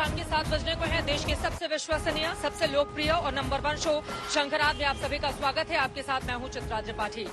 शाम के 7 बजने को है। देश के सबसे विश्वसनीय, सबसे लोकप्रिय और नंबर 1 शो शंकराद में आप सभी का स्वागत है। आपके साथ मैं हूं चित्रा त्रिपाठी।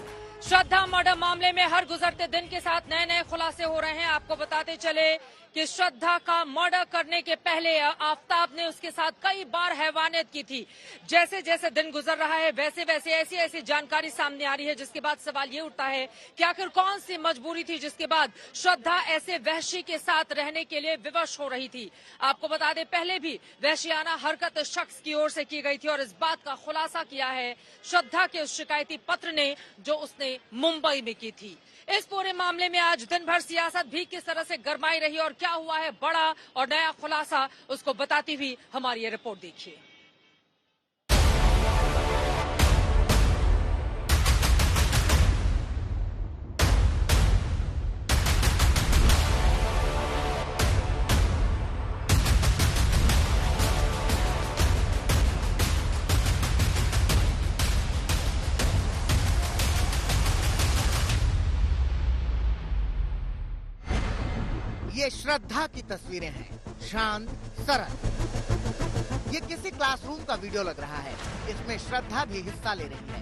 श्रद्धा मर्डर मामले में हर गुजरते दिन के साथ नए नए खुलासे हो रहे हैं। आपको बताते चले कि श्रद्धा का मर्डर करने के पहले आफताब ने उसके साथ कई बार हैवानियत की थी। जैसे जैसे दिन गुजर रहा है वैसे वैसे ऐसी ऐसी जानकारी सामने आ रही है, जिसके बाद सवाल ये उठता है कि आखिर कौन सी मजबूरी थी जिसके बाद श्रद्धा ऐसे वहशी के साथ रहने के लिए विवश हो रही थी। आपको बता दें, पहले भी वहशियाना हरकत शख्स की ओर से की गई थी और इस बात का खुलासा किया है श्रद्धा के उस शिकायती पत्र ने जो उसने मुंबई में की थी। इस पूरे मामले में आज दिन भर सियासत भी किस तरह से गरमाई रही और क्या हुआ है बड़ा और नया खुलासा, उसको बताती हुई हमारी ये रिपोर्ट देखिए। ये श्रद्धा की तस्वीरें हैं, शांत, सरल। ये किसी क्लासरूम का वीडियो लग रहा है। इसमें श्रद्धा भी हिस्सा ले रही है।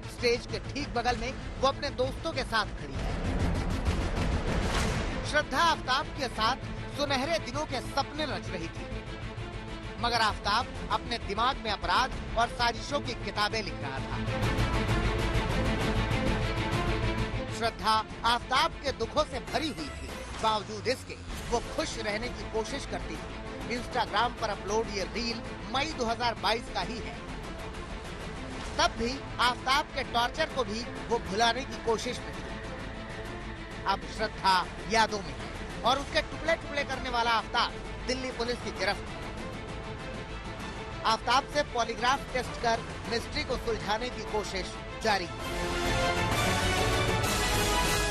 स्टेज के ठीक बगल में वो अपने दोस्तों के साथ खड़ी है। श्रद्धा आफताब के साथ सुनहरे दिनों के सपने रच रही थी, मगर आफताब अपने दिमाग में अपराध और साजिशों की किताबें लिख रहा था। श्रद्धा आफताब के दुखों से भरी हुई थी। बावजूद इसके वो खुश रहने की कोशिश करती थी। इंस्टाग्राम पर अपलोड ये रील मई 2022 का ही है। तब भी आफताब के टॉर्चर को भी वो भुलाने की कोशिश में थी। अब श्रद्धा यादों में है और उसके टुकड़े टुकड़े करने वाला आफताब दिल्ली पुलिस की गिरफ्त में। आफताब से पॉलीग्राफ टेस्ट कर मिस्ट्री को सुलझाने की कोशिश जारी है।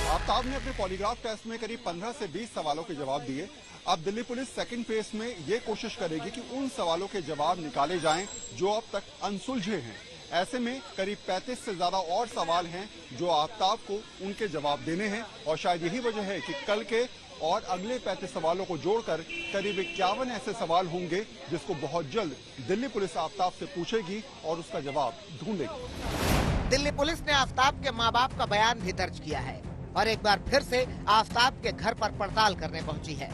आफताब ने अपने पॉलीग्राफ टेस्ट में करीब 15 से 20 सवालों के जवाब दिए। अब दिल्ली पुलिस सेकंड फेज में ये कोशिश करेगी कि उन सवालों के जवाब निकाले जाएं जो अब तक अनसुलझे हैं। ऐसे में करीब 35 से ज्यादा और सवाल हैं जो आफताब को उनके जवाब देने हैं और शायद यही वजह है कि कल के और अगले 35 सवालों को जोड़कर करीब 51 ऐसे सवाल होंगे जिसको बहुत जल्द दिल्ली पुलिस आफताब से पूछेगी और उसका जवाब ढूंढेगी। दिल्ली पुलिस ने आफताब के माँ बाप का बयान भी दर्ज किया है और एक बार फिर से आफताब के घर पर पड़ताल करने पहुंची है।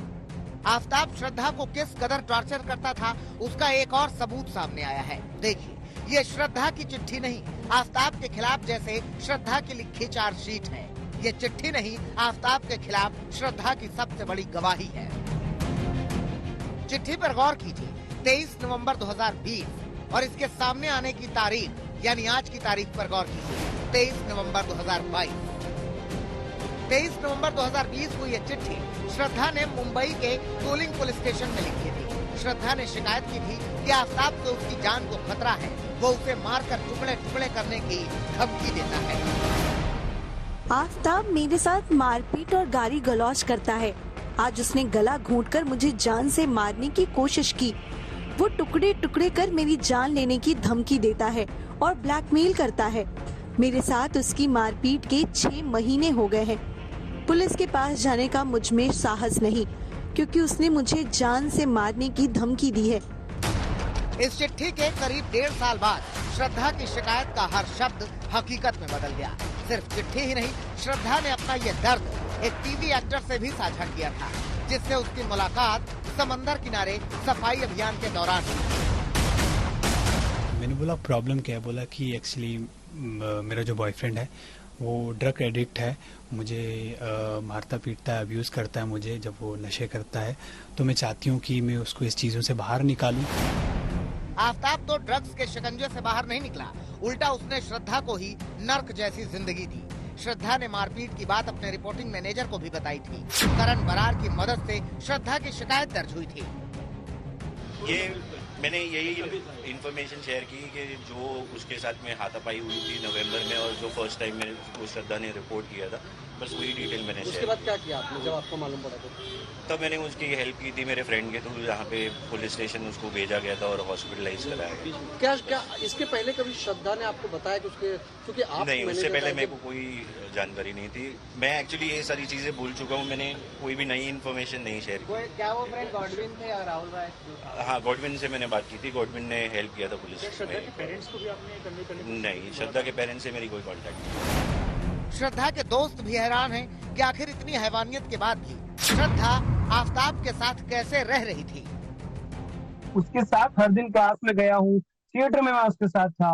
आफताब श्रद्धा को किस कदर टॉर्चर करता था उसका एक और सबूत सामने आया है। देखिए, ये श्रद्धा की चिट्ठी नहीं, आफताब के खिलाफ जैसे श्रद्धा की लिखी चार्जशीट है। ये चिट्ठी नहीं, आफताब के खिलाफ श्रद्धा की सबसे बड़ी गवाही है। चिट्ठी पर गौर कीजिए। 23 नवंबर 2020 और इसके सामने आने की तारीख यानी आज की तारीख पर गौर कीजिए, 23 नवंबर 2022। 23 नवंबर 2020 को यह चिट्ठी श्रद्धा ने मुंबई के कोलिंग पुलिस स्टेशन में लिखी थी। श्रद्धा ने शिकायत की थी कि आफताब से उसकी जान को खतरा है, वो उसे मारकर टुकड़े टुकड़े करने की धमकी देता है। आफताब मेरे साथ मारपीट और गाली गलौज करता है। आज उसने गला घोंटकर मुझे जान से मारने की कोशिश की। वो टुकड़े टुकड़े कर मेरी जान लेने की धमकी देता है और ब्लैकमेल करता है। मेरे साथ उसकी मारपीट के 6 महीने हो गए हैं। पुलिस के पास जाने का मुझ में साहस नहीं, क्योंकि उसने मुझे जान से मारने की धमकी दी है। इस चिट्ठी के करीब 1.5 साल बाद श्रद्धा की शिकायत का हर शब्द हकीकत में बदल गया। सिर्फ चिट्ठी ही नहीं, श्रद्धा ने अपना ये दर्द एक टीवी एक्टर से भी साझा किया था, जिससे उसकी मुलाकात समंदर किनारे सफाई अभियान के दौरान हुई। मैंने बोला प्रॉब्लम क्या है, बोला कि एक्चुअली मेरा जो बॉयफ्रेंड है वो ड्रग एडिक्ट है, मुझे मारता पीटता है, अब्यूज़ करता है मुझे जब वो नशे करता है, तो मैं चाहती हूँ कि मैं उसको इस चीज़ों से बाहर निकालूं। आफताब तो ड्रग्स के शिकंजे से बाहर नहीं निकला, उल्टा उसने श्रद्धा को ही नर्क जैसी जिंदगी दी। श्रद्धा ने मारपीट की बात अपने रिपोर्टिंग मैनेजर को भी बताई थी। करण बरार की मदद से श्रद्धा की शिकायत दर्ज हुई थी। मैंने यही इन्फॉर्मेशन शेयर की कि जो उसके साथ में हाथापाई हुई थी नवंबर में और जो फर्स्ट टाइम में उसको श्रद्धा ने रिपोर्ट किया था, बस वही डिटेल मैंने उसके शेयर बाद क्या किया आपने जब आपको मालूम पड़ा तो? तब मैंने उसकी हेल्प की थी मेरे फ्रेंड के थ्रू, जहाँ पे पुलिस स्टेशन उसको भेजा गया था और हॉस्पिटलाइज कराया गया। क्या इसके पहले कभी श्रद्धा ने आपको बताया कि उसके, क्योंकि आप नहीं, उससे मैंने पहले बताया मेरे को कोई जानकारी नहीं थी। मैं एक्चुअली ये सारी चीजें भूल चुका हूँ, मैंने कोई भी नई इन्फॉर्मेशन नहीं शेयर की। क्या वो फ्रेंड गॉडविन थे या राहुल राय? हाँ, गॉडविन से मैंने बात की थी, गॉडविन ने हेल्प किया था पुलिस श्रद्धा के पेरेंट्स को भी आपने कन्वे करने? नहीं, श्रद्धा के पेरेंट्स से मेरी कोई कॉन्टेक्ट नहीं। श्रद्धा के दोस्त भी हैरान हैं कि आखिर इतनी हैवानियत के बाद भी श्रद्धा आफ्ताब के साथ कैसे रह रही थी। उसके साथ हर दिन क्लास में गया हूँ, थिएटर में मैं उसके साथ था,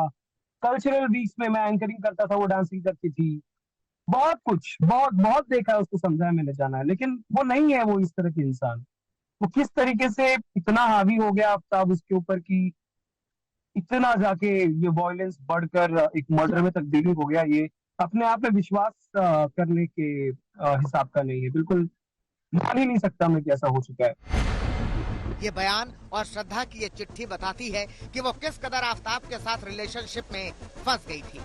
कल्चरल वीक्स में मैं एंकरिंग करता था, वो डांसिंग करती थी। बहुत कुछ, बहुत देखा है उसको, समझा है मैंने, जाना है, लेकिन वो नहीं है वो इस तरह के इंसान। वो किस तरीके से इतना हावी हो गया आफ्ताब उसके ऊपर कि इतना जाके ये वायलेंस बढ़कर एक मर्डर में तब्दीली हो गया, ये अपने आप में विश्वास करने के हिसाब का नहीं है। बिल्कुल मान ही नहीं सकता मैं कि ऐसा हो चुका है। ये बयान और श्रद्धा की ये चिट्ठी बताती है कि वो किस कदर आफ्ताब के साथ रिलेशनशिप में फंस गई थी।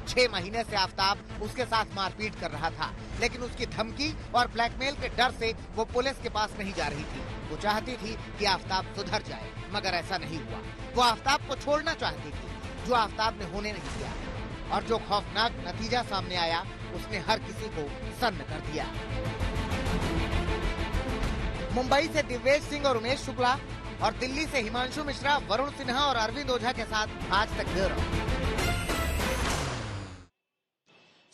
6 महीने से आफ्ताब उसके साथ मारपीट कर रहा था, लेकिन उसकी धमकी और ब्लैकमेल के डर से वो पुलिस के पास नहीं जा रही थी। वो चाहती थी कि आफ्ताब सुधर जाए, मगर ऐसा नहीं हुआ। वो आफ्ताब को छोड़ना चाहती थी, जो आफ्ताब ने होने नहीं दिया। और जो खौफनाक नतीजा सामने आया, उसने हर किसी को सन्न कर दिया। मुंबई से दिव्येश सिंह और उमेश शुक्ला और दिल्ली से हिमांशु मिश्रा, वरुण सिन्हा और अरविंद ओझा के साथ आज तक ब्यूरो।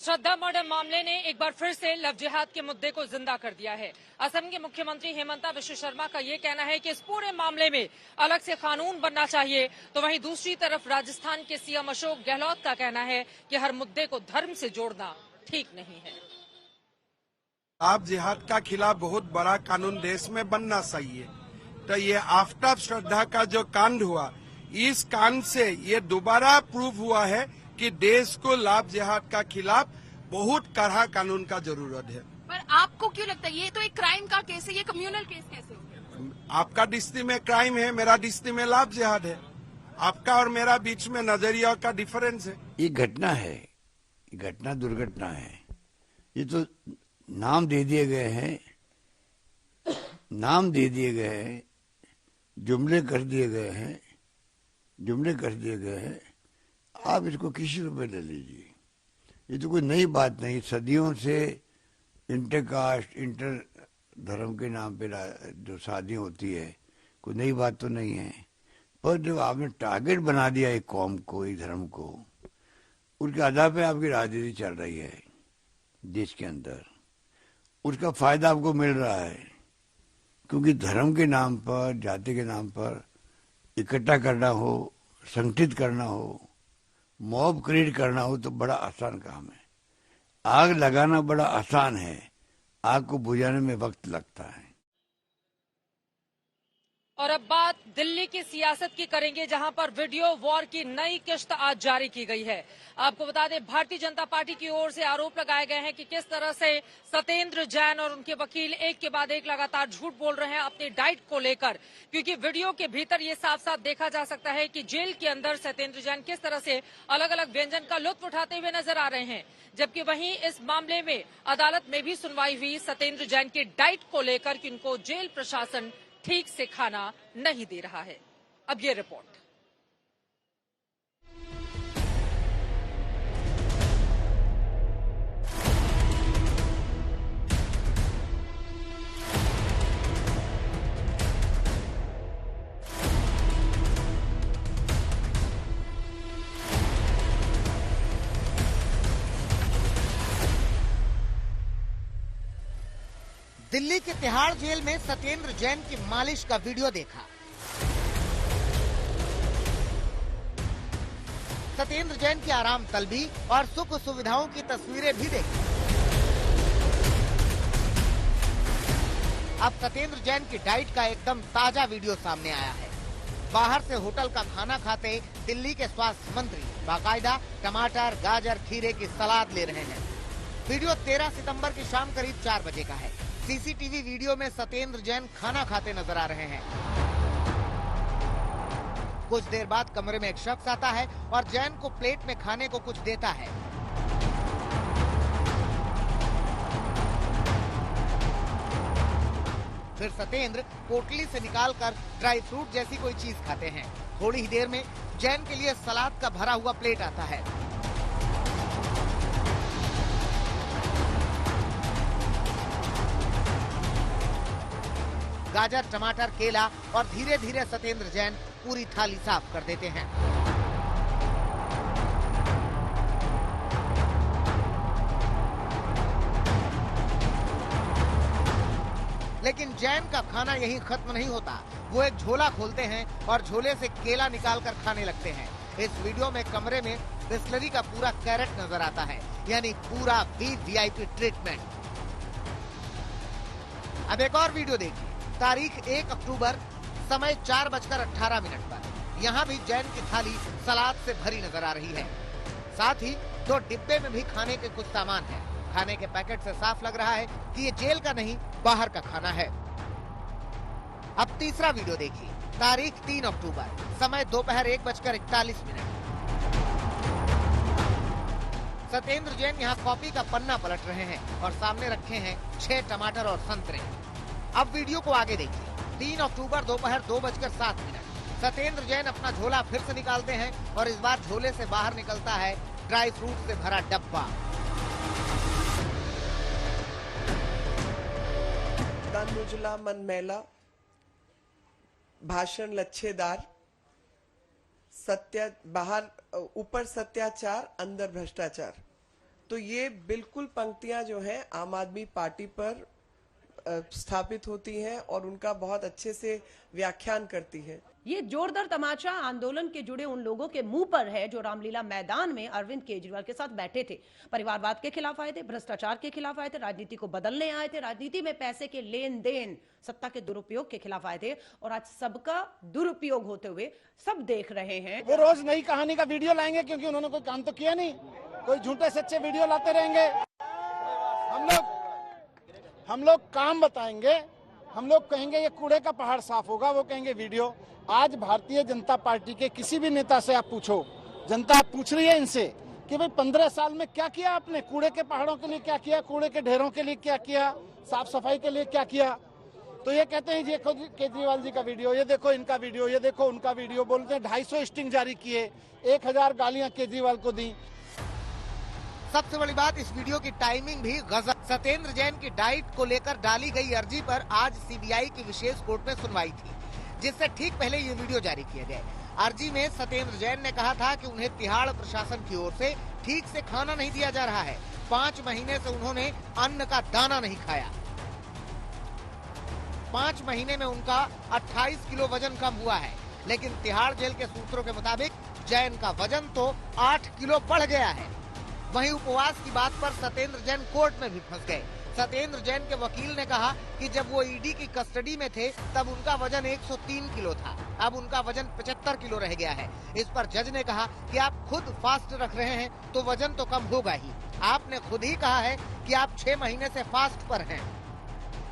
श्रद्धा मर्डर मामले ने एक बार फिर से लव जिहाद के मुद्दे को जिंदा कर दिया है। असम के मुख्यमंत्री हेमंता बिश्व शर्मा का ये कहना है कि इस पूरे मामले में अलग से कानून बनना चाहिए, तो वहीं दूसरी तरफ राजस्थान के सीएम अशोक गहलोत का कहना है कि हर मुद्दे को धर्म से जोड़ना ठीक नहीं है। आप जिहाद का खिलाफ बहुत बड़ा कानून देश में बनना चाहिए। तो ये आफ्ताब श्रद्धा का जो कांड हुआ, इस कांड से ये दोबारा प्रूव हुआ है कि देश को लाभ जिहाद का खिलाफ बहुत कड़ा कानून का जरूरत है। पर आपको क्यों लगता है ये तो एक क्राइम का केस है, ये कम्युनल केस कैसे हो? आपका दृष्टि में क्राइम है, मेरा दृष्टि में लाभ जिहाद है। आपका और मेरा बीच में नजरिया का डिफरेंस है। ये घटना है, घटना दुर्घटना है। ये तो नाम दे दिए गए हैं, नाम दे दिए गए हैं, जुमले कर दिए गए हैं, जुमले कर दिए गए हैं। आप इसको किसी रूप में ले लीजिए, ये तो कोई नई बात नहीं। सदियों से इंटरकास्ट, इंटर धर्म के नाम पे जो शादी होती है, कोई नई बात तो नहीं है। पर जब आपने टारगेट बना दिया एक कौम को, एक धर्म को, उसके आधार पे आपकी राजनीति चल रही है देश के अंदर, उसका फायदा आपको मिल रहा है। क्योंकि धर्म के नाम पर, जाति के नाम पर इकट्ठा करना हो, संगठित करना हो, मॉब क्रिएट करना हो तो बड़ा आसान काम है। आग लगाना बड़ा आसान है, आग को बुझाने में वक्त लगता है। और अब बात दिल्ली की सियासत की करेंगे, जहां पर वीडियो वॉर की नई किश्त आज जारी की गई है। आपको बता दें, भारतीय जनता पार्टी की ओर से आरोप लगाए गए हैं कि किस तरह से सत्येंद्र जैन और उनके वकील एक के बाद एक लगातार झूठ बोल रहे हैं अपनी डाइट को लेकर, क्योंकि वीडियो के भीतर ये साफ साफ देखा जा सकता है कि जेल के अंदर सत्येंद्र जैन किस तरह से अलग अलग व्यंजन का लुत्फ उठाते हुए नजर आ रहे हैं। जबकि वहीं इस मामले में अदालत में भी सुनवाई हुई सत्येंद्र जैन की डाइट को लेकर कि उनको जेल प्रशासन ठीक से खाना नहीं दे रहा है। अब ये रिपोर्ट। दिल्ली के तिहाड़ जेल में सत्येंद्र जैन की मालिश का वीडियो देखा। सत्येंद्र जैन की आराम तलबी और सुख सुविधाओं की तस्वीरें भी देखी। अब सत्येंद्र जैन की डाइट का एकदम ताजा वीडियो सामने आया है। बाहर से होटल का खाना खाते दिल्ली के स्वास्थ्य मंत्री बाकायदा टमाटर, गाजर, खीरे की सलाद ले रहे हैं। वीडियो 13 सितंबर की शाम करीब 4 बजे का है। सीसीटीवी वीडियो में सत्येंद्र जैन खाना खाते नजर आ रहे हैं। कुछ देर बाद कमरे में एक शख्स आता है और जैन को प्लेट में खाने को कुछ देता है। फिर सत्येंद्र पोटली से निकालकर ड्राई फ्रूट जैसी कोई चीज खाते हैं। थोड़ी ही देर में जैन के लिए सलाद का भरा हुआ प्लेट आता है। गाजर, टमाटर, केला और धीरे धीरे सत्येंद्र जैन पूरी थाली साफ कर देते हैं। लेकिन जैन का खाना यहीं खत्म नहीं होता। वो एक झोला खोलते हैं और झोले से केला निकालकर खाने लगते हैं। इस वीडियो में कमरे में बिस्लरी का पूरा कैरेट नजर आता है, यानी पूरा वीआईपी ट्रीटमेंट। अब एक और वीडियो देखिए। तारीख 1 अक्टूबर, समय 4:18 पर। यहाँ भी जैन की थाली सलाद से भरी नजर आ रही है। साथ ही 2 डिब्बे में भी खाने के कुछ सामान है। खाने के पैकेट से साफ लग रहा है कि ये जेल का नहीं, बाहर का खाना है। अब तीसरा वीडियो देखिए। तारीख 3 अक्टूबर, समय दोपहर 1:41। सत्येंद्र जैन यहाँ कॉपी का पन्ना पलट रहे हैं और सामने रखे हैं 6 टमाटर और संतरे। अब वीडियो को आगे देखिए। 3 अक्टूबर दोपहर 2:07। सत्येंद्र जैन अपना झोला फिर से निकालते हैं और इस बार झोले से बाहर निकलता है ड्राई फ्रूट से भरा डब्बा। तन उजला मन मैला, भाषण लच्छेदार, सत्या बाहर ऊपर सत्याचार, अंदर भ्रष्टाचार। तो ये बिल्कुल पंक्तियां जो हैं आम आदमी पार्टी पर स्थापित होती हैं और उनका बहुत अच्छे से व्याख्यान करती है। ये जोरदार तमाचा आंदोलन के जुड़े उन लोगों के मुंह पर है जो रामलीला मैदान में अरविंद केजरीवाल के साथ बैठे थे। परिवारवाद के खिलाफ आए थे, भ्रष्टाचार के खिलाफ आए थे, राजनीति को बदलने आए थे, राजनीति में पैसे के लेन देन, सत्ता के दुरुपयोग के खिलाफ आए थे। और आज सबका दुरुपयोग होते हुए सब देख रहे हैं। वो रोज नई कहानी का वीडियो लाएंगे क्योंकि उन्होंने कोई काम तो किया नहीं। कोई झूठे सच्चे वीडियो लाते रहेंगे। हम लोग काम बताएंगे। हम लोग कहेंगे ये कूड़े का पहाड़ साफ होगा, वो कहेंगे वीडियो। आज भारतीय जनता पार्टी के किसी भी नेता से आप पूछो, जनता पूछ रही है इनसे कि भाई 15 साल में क्या किया आपने, कूड़े के पहाड़ों के लिए क्या किया, कूड़े के ढेरों के लिए क्या किया, साफ सफाई के लिए क्या किया। तो ये कहते हैं ये केजरीवाल जी का वीडियो, ये देखो इनका वीडियो, ये देखो उनका वीडियो। बोलते हैं 250 स्टिंग जारी किए, 1000 गालियां केजरीवाल को दी। सबसे बड़ी बात, इस वीडियो की टाइमिंग भी गजब। सत्येंद्र जैन की डाइट को लेकर डाली गई अर्जी पर आज सीबीआई की विशेष कोर्ट में सुनवाई थी, जिससे ठीक पहले ये वीडियो जारी किए गए। अर्जी में सत्येंद्र जैन ने कहा था कि उन्हें तिहाड़ प्रशासन की ओर से ठीक से खाना नहीं दिया जा रहा है। 5 महीने से उन्होंने अन्न का दाना नहीं खाया। 5 महीने में उनका 28 किलो वजन कम हुआ है। लेकिन तिहाड़ जेल के सूत्रों के मुताबिक जैन का वजन तो 8 किलो बढ़ गया है। वहीं उपवास की बात पर सत्येंद्र जैन कोर्ट में भी फंस गए। सत्येंद्र जैन के वकील ने कहा कि जब वो ईडी की कस्टडी में थे तब उनका वजन 103 किलो था, अब उनका वजन 75 किलो रह गया है। इस पर जज ने कहा कि आप खुद फास्ट रख रहे हैं तो वजन तो कम होगा ही। आपने खुद ही कहा है कि आप 6 महीने से फास्ट पर हैं।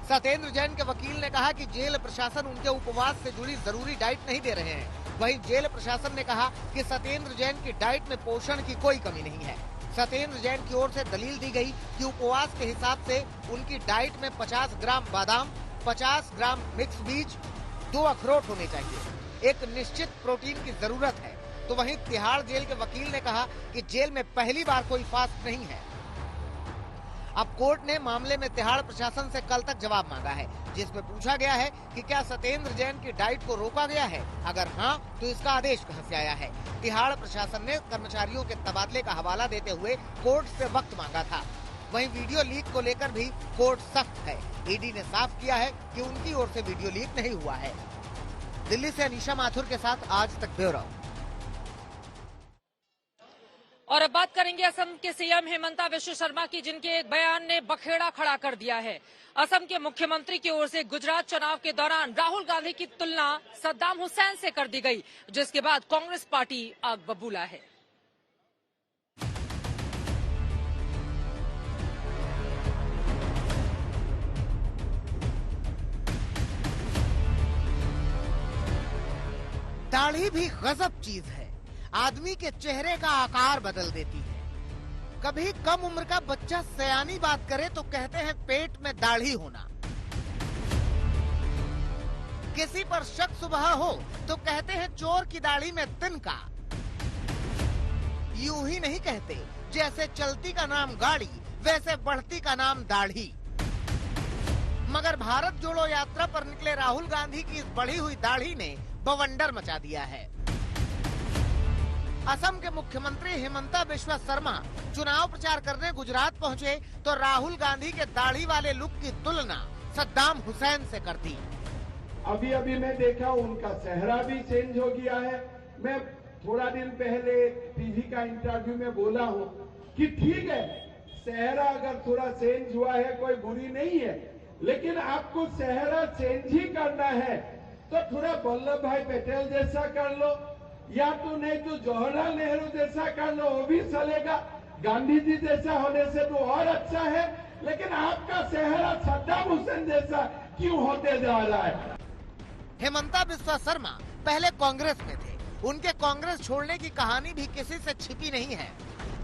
सत्येंद्र जैन के वकील ने कहा कि जेल प्रशासन उनके उपवास से जुड़ी जरूरी डाइट नहीं दे रहे हैं। वहीं जेल प्रशासन ने कहा कि सत्येंद्र जैन की डाइट में पोषण की कोई कमी नहीं है। सत्येंद्र जैन की ओर से दलील दी गई कि उपवास के हिसाब से उनकी डाइट में 50 ग्राम बादाम, 50 ग्राम मिक्स बीज, 2 अखरोट होने चाहिए। एक निश्चित प्रोटीन की जरूरत है। तो वहीं तिहाड़ जेल के वकील ने कहा कि जेल में पहली बार कोई फास्ट नहीं है। अब कोर्ट ने मामले में तिहाड़ प्रशासन से कल तक जवाब मांगा है, जिसमें पूछा गया है कि क्या सत्येंद्र जैन की डाइट को रोका गया है, अगर हाँ तो इसका आदेश कहां से आया है। तिहाड़ प्रशासन ने कर्मचारियों के तबादले का हवाला देते हुए कोर्ट से वक्त मांगा था। वहीं वीडियो लीक को लेकर भी कोर्ट सख्त है। ईडी ने साफ किया है कि उनकी ओर से वीडियो लीक नहीं हुआ है। दिल्ली से अनीशा माथुर के साथ आज तक ब्यूरो। और अब बात करेंगे असम के सीएम हेमंता बिश्व शर्मा की, जिनके एक बयान ने बखेड़ा खड़ा कर दिया है। असम के मुख्यमंत्री की ओर से गुजरात चुनाव के दौरान राहुल गांधी की तुलना सद्दाम हुसैन से कर दी गई, जिसके बाद कांग्रेस पार्टी आग बबूला है। दाढ़ी भी गजब चीज है, आदमी के चेहरे का आकार बदल देती है। कभी कम उम्र का बच्चा सयानी बात करे तो कहते हैं पेट में दाढ़ी होना। किसी पर शक सुबह हो तो कहते हैं चोर की दाढ़ी में तिनका। यूं ही नहीं कहते, जैसे चलती का नाम गाड़ी वैसे बढ़ती का नाम दाढ़ी। मगर भारत जोड़ो यात्रा पर निकले राहुल गांधी की इस बढ़ी हुई दाढ़ी ने बवंडर मचा दिया है। असम के मुख्यमंत्री हिमंता बिस्वा शर्मा चुनाव प्रचार करने गुजरात पहुंचे तो राहुल गांधी के दाढ़ी वाले लुक की तुलना सद्दाम हुसैन से कर दी। अभी अभी मैं देखा उनका चेहरा भी चेंज हो गया है। मैं थोड़ा दिन पहले टीवी का इंटरव्यू में बोला हूं कि ठीक है, चेहरा अगर थोड़ा चेंज हुआ है कोई बुरी नहीं है, लेकिन आपको चेहरा चेंज ही करना है तो थोड़ा वल्लभ भाई पटेल जैसा कर लो, या तो नहीं तो जवाहरलाल नेहरू जैसा कर लो, वो भी चलेगा। गांधी जी जैसा होने से तो और अच्छा है, लेकिन आपका चेहरा सद्दाम हुसैन जैसा क्यों होते जा रहा है? हिमंता बिस्वा शर्मा पहले कांग्रेस में थे, उनके कांग्रेस छोड़ने की कहानी भी किसी से छिपी नहीं है।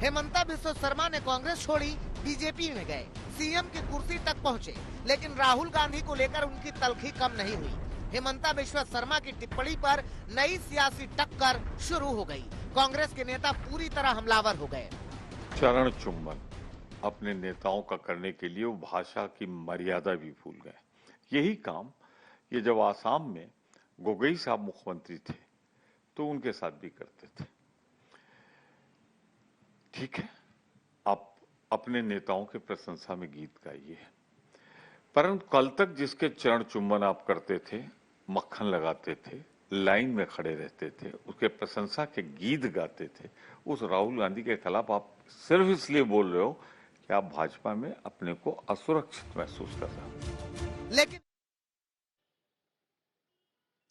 हिमंता बिस्वा शर्मा ने कांग्रेस छोड़ी, बीजेपी में गए, सीएम की कुर्सी तक पहुंचे, लेकिन राहुल गांधी को लेकर उनकी तलखी कम नहीं हुई। हिमंता बिस्वा शर्मा की टिप्पणी पर नई सियासी टक्कर शुरू हो गई। कांग्रेस के नेता पूरी तरह हमलावर हो गए। चरण चुम्बन अपने नेताओं का करने के लिए वो भाषा की मर्यादा भी भूल गए। यही काम ये जब आसाम में गोगोई साहब मुख्यमंत्री थे तो उनके साथ भी करते थे। ठीक है, आप अपने नेताओं के प्रशंसा में गीत गाइए, परंतु कल तक जिसके चरण चुम्बन आप करते थे, मक्खन लगाते थे, लाइन में खड़े रहते थे, उसके प्रशंसा के गीत गाते थे, उस राहुल गांधी के खिलाफ आप सिर्फ इसलिए बोल रहे हो कि आप भाजपा में अपने को असुरक्षित महसूस कर रहे हो। लेकिन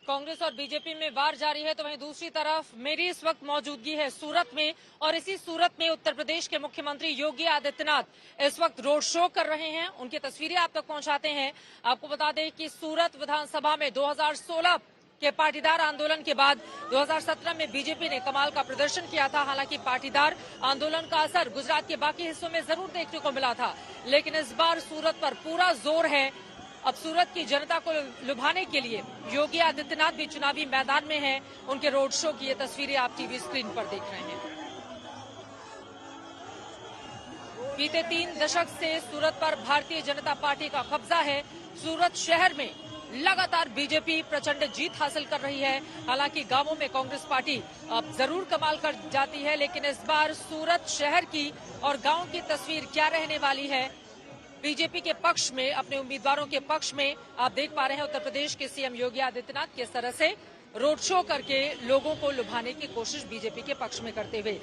कांग्रेस और बीजेपी में वार जारी है, तो वहीं दूसरी तरफ मेरी इस वक्त मौजूदगी है सूरत में, और इसी सूरत में उत्तर प्रदेश के मुख्यमंत्री योगी आदित्यनाथ इस वक्त रोड शो कर रहे हैं। उनकी तस्वीरें आप तक पहुंचाते हैं। आपको बता दें कि सूरत विधानसभा में 2016 के पाटीदार आंदोलन के बाद 2017 में बीजेपी ने कमाल का प्रदर्शन किया था। हालांकि पाटीदार आंदोलन का असर गुजरात के बाकी हिस्सों में जरूर देखने को मिला था, लेकिन इस बार सूरत पर पूरा जोर है। अब सूरत की जनता को लुभाने के लिए योगी आदित्यनाथ भी चुनावी मैदान में हैं। उनके रोड शो की ये तस्वीरें आप टीवी स्क्रीन पर देख रहे हैं। बीते 3 दशक से सूरत पर भारतीय जनता पार्टी का कब्जा है। सूरत शहर में लगातार बीजेपी प्रचंड जीत हासिल कर रही है। हालांकि गांवों में कांग्रेस पार्टी अब जरूर कमाल कर जाती है, लेकिन इस बार सूरत शहर की और गांव की तस्वीर क्या रहने वाली है? बीजेपी के पक्ष में, अपने उम्मीदवारों के पक्ष में आप देख पा रहे हैं उत्तर प्रदेश के सीएम योगी आदित्यनाथ किस तरह से रोड शो करके लोगों को लुभाने की कोशिश बीजेपी के पक्ष में करते हुए